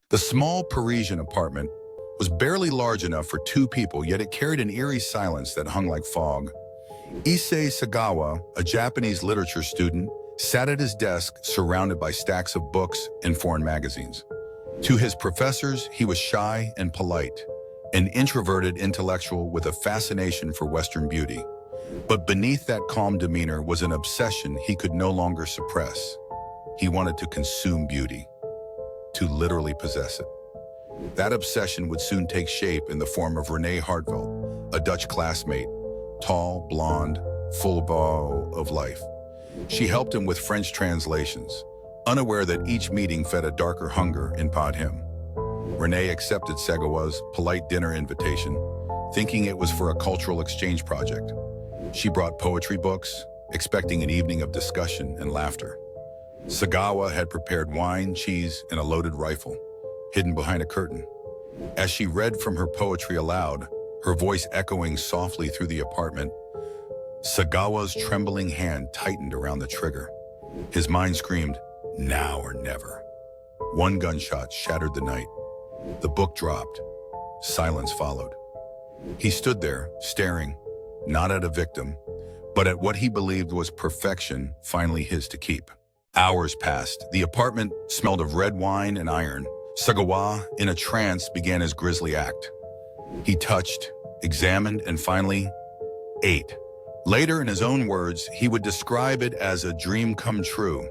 The small Parisian apartment was barely large enough for two people, yet it carried an eerie silence that hung like fog. Issei Sagawa, a Japanese literature student, sat at his desk surrounded by stacks of books and foreign magazines. To his professors, he was shy and polite, an introverted intellectual with a fascination for Western beauty. But beneath that calm demeanor was an obsession he could no longer suppress. He wanted to consume beauty, to literally possess it. That obsession would soon take shape in the form of Renée Hartevelt, a Dutch classmate, tall, blonde, full of life. She helped him with French translations, unaware that each meeting fed a darker hunger inside him. Renée accepted Sagawa's polite dinner invitation, thinking it was for a cultural exchange project. She brought poetry books, expecting an evening of discussion and laughter. Sagawa had prepared wine, cheese, and a loaded rifle, hidden behind a curtain. As she read from her poetry aloud, her voice echoing softly through the apartment, Sagawa's trembling hand tightened around the trigger. His mind screamed, "Now or never." One gunshot shattered the night. The book dropped. Silence followed. He stood there, staring, not at a victim, but at what he believed was perfection, finally his to keep. Hours passed. The apartment smelled of red wine and iron. Sagawa, in a trance, began his grisly act. He touched, examined, and finally ate. Later, in his own words, he would describe it as a dream come true.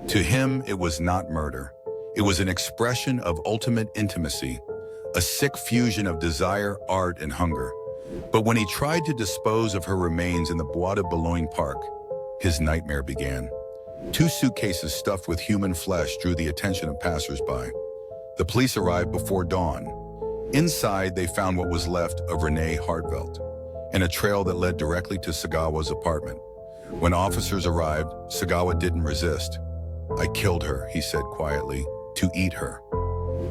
To him, it was not murder. It was an expression of ultimate intimacy, a sick fusion of desire, art, and hunger. But when he tried to dispose of her remains in the Bois de Boulogne Park, his nightmare began. 2 suitcases stuffed with human flesh drew the attention of passers-by. The police arrived before dawn. Inside, they found what was left of Renée Hartevelt, and a trail that led directly to Sagawa's apartment. When officers arrived, Sagawa didn't resist. "I killed her," he said quietly, "to eat her."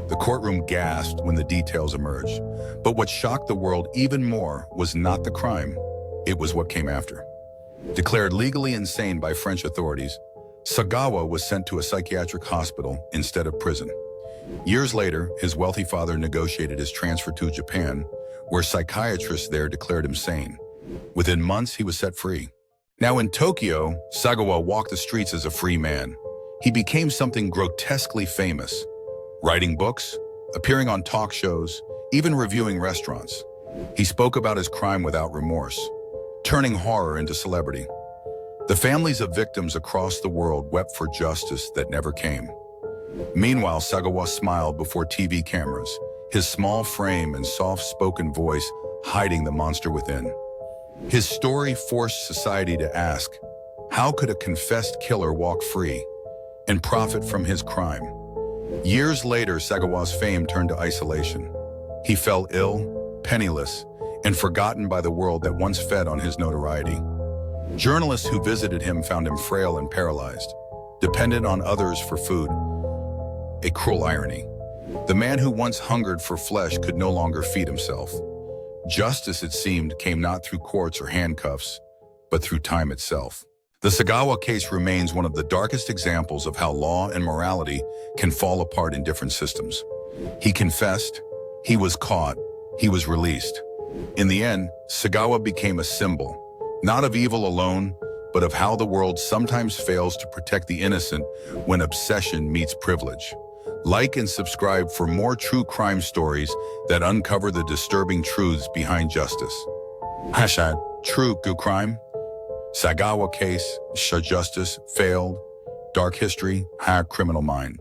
The courtroom gasped when the details emerged. But what shocked the world even more was not the crime. It was what came after. Declared legally insane by French authorities, Sagawa was sent to a psychiatric hospital instead of prison. Years later, his wealthy father negotiated his transfer to Japan, where psychiatrists there declared him sane. Within months, he was set free. Now in Tokyo, Sagawa walked the streets as a free man. He became something grotesquely famous, writing books, appearing on talk shows, even reviewing restaurants. He spoke about his crime without remorse, turning horror into celebrity. The families of victims across the world wept for justice that never came. Meanwhile, Sagawa smiled before TV cameras, his small frame and soft-spoken voice hiding the monster within. His story forced society to ask, how could a confessed killer walk free and profit from his crime? Years later, Sagawa's fame turned to isolation. He fell ill, penniless, and forgotten by the world that once fed on his notoriety. Journalists who visited him found him frail and paralyzed, dependent on others for food. A cruel irony. The man who once hungered for flesh could no longer feed himself. Justice, it seemed, came not through courts or handcuffs, but through time itself. The Sagawa case remains one of the darkest examples of how law and morality can fall apart in different systems. He confessed, he was caught, he was released. In the end, Sagawa became a symbol, not of evil alone, but of how the world sometimes fails to protect the innocent when obsession meets privilege. Like and subscribe for more true crime stories that uncover the disturbing truths behind justice. #TrueCrime. Sagawa case, justice failed. Dark history, criminal mind.